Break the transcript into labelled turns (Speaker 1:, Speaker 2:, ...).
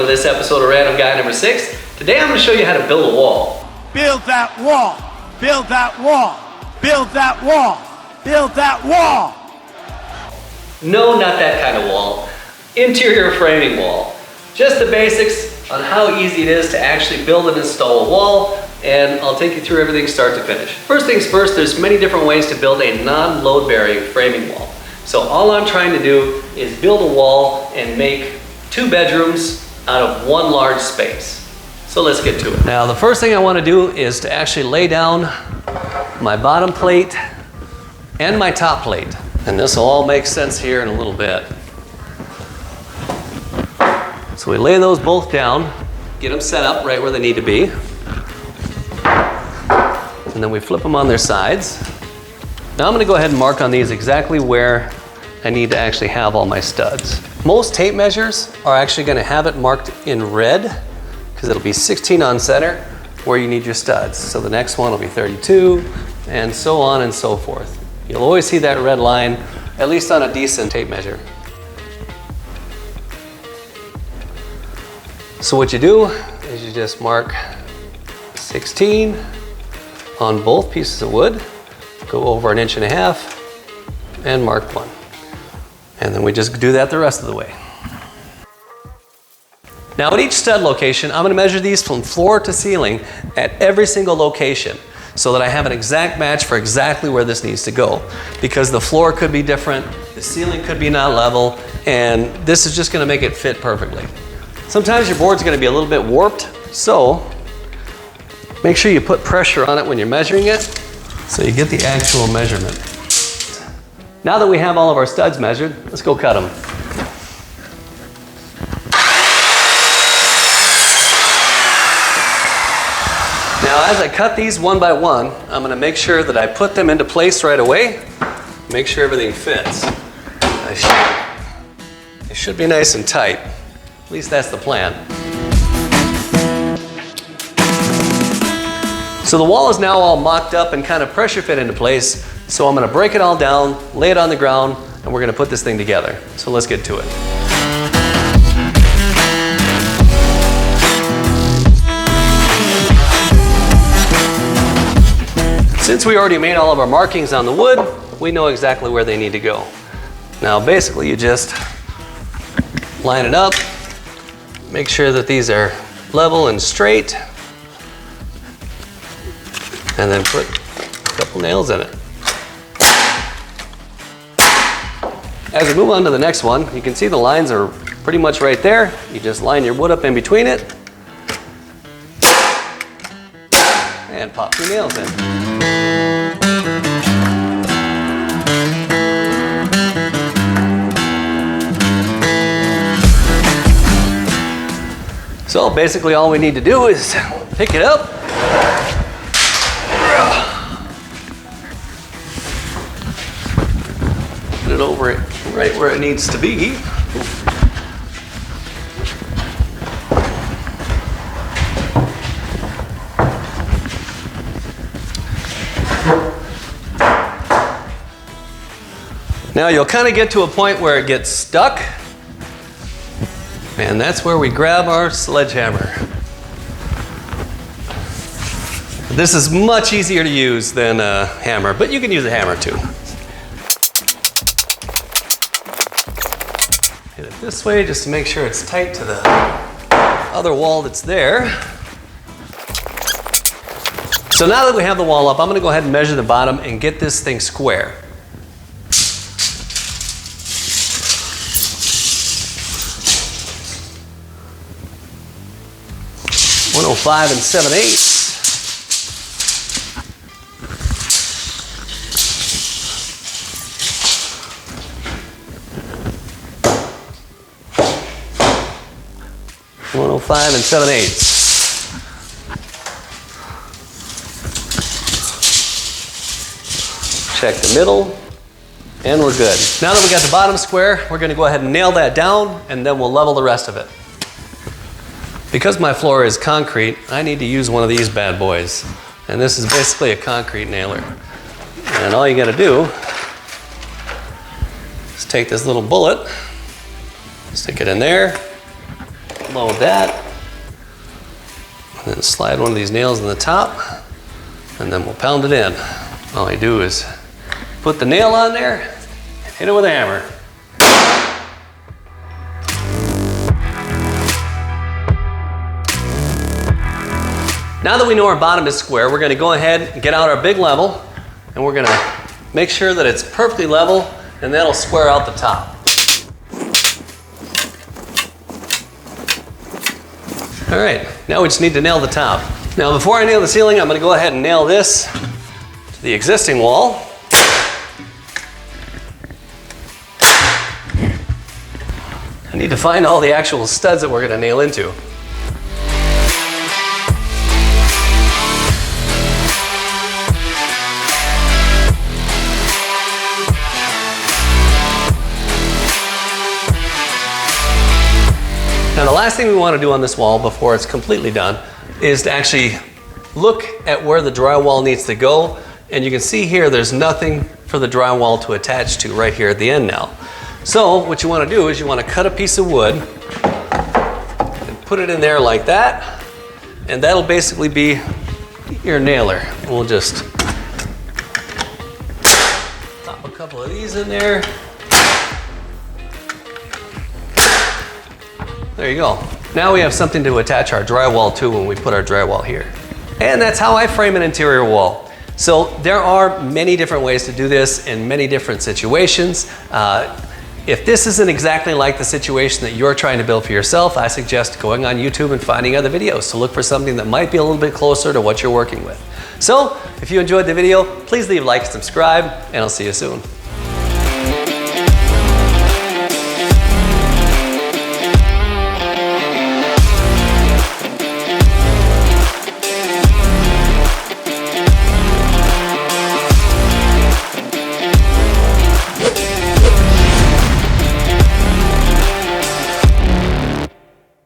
Speaker 1: to this episode of Random Guy number 6. Today I'm going to show you how to build a wall.
Speaker 2: Build that wall! Build that wall! Build that wall! Build that wall!
Speaker 1: No, not that kind of wall. Interior framing wall. Just the basics on how easy it is to actually build and install a wall, and I'll take you through everything start to finish. First things first, there's many different ways to build a non-load bearing framing wall. So all I'm trying to do is build a wall and make 2 bedrooms out of 1 large space. So let's get to it. Now the first thing I want to do is to actually lay down my bottom plate and my top plate. And this will all make sense here in a little bit. So we lay those both down, get them set up right where they need to be. And then we flip them on their sides. Now I'm going to go ahead and mark on these exactly where I need to actually have all my studs. Most tape measures are actually going to have it marked in red because it'll be 16 on center where you need your studs. So the next one will be 32 and so on and so forth. You'll always see that red line, at least on a decent tape measure. So what you do is you just mark 16 on both pieces of wood, go over 1.5 inches and mark 1. And then we just do that the rest of the way. Now at each stud location, I'm going to measure these from floor to ceiling at every single location so that I have an exact match for exactly where this needs to go. Because the floor could be different, the ceiling could be not level, and this is just going to make it fit perfectly. Sometimes your board's going to be a little bit warped, so make sure you put pressure on it when you're measuring it so you get the actual measurement. Now that we have all of our studs measured, let's go cut them. Now as I cut these one by one, I'm going to make sure that I put them into place right away, make sure everything fits. It should be nice and tight. At least that's the plan. So the wall is now all mocked up and kind of pressure fit into place. So I'm going to break it all down, lay it on the ground, and we're going to put this thing together. So let's get to it. Since we already made all of our markings on the wood, we know exactly where they need to go. Now basically you just line it up, make sure that these are level and straight, and then put a couple nails in it. As we move on to the next one, you can see the lines are pretty much right there. You just line your wood up in between it and pop your nails in. So basically all we need to do is pick it up, put it over it right where it needs to be. Now you'll kind of get to a point where it gets stuck, and that's where we grab our sledgehammer. This is much easier to use than a hammer, but you can use a hammer too. Hit it this way just to make sure it's tight to the other wall that's there. So now that we have the wall up, I'm going to go ahead and measure the bottom and get this thing square. 105 7/8. $105 7/8. Check the middle, and we're good. Now that we got the bottom square, we're going to go ahead and nail that down, and then we'll level the rest of it. Because my floor is concrete, I need to use one of these bad boys. And this is basically a concrete nailer. And all you got to do is take this little bullet, stick it in there, load that. And then slide one of these nails in the top, and then we'll pound it in. All I do is put the nail on there, hit it with a hammer. Now that we know our bottom is square, we're gonna go ahead and get out our big level, and we're gonna make sure that it's perfectly level, and that'll square out the top. All right, now we just need to nail the top. Now before I nail the ceiling, I'm gonna go ahead and nail this to the existing wall. I need to find all the actual studs that we're gonna nail into. Now the last thing we want to do on this wall before it's completely done is to actually look at where the drywall needs to go. And you can see here there's nothing for the drywall to attach to right here at the end now. So what you want to do is you want to cut a piece of wood and put it in there like that. And that'll basically be your nailer. We'll just pop a couple of these in there. There you go. Now we have something to attach our drywall to when we put our drywall here. And that's how I frame an interior wall. So there are many different ways to do this in many different situations. If this isn't exactly like the situation that you're trying to build for yourself, I suggest going on YouTube and finding other videos to look for something that might be a little bit closer to what you're working with. So if you enjoyed the video, please leave a like, subscribe, and I'll see you soon.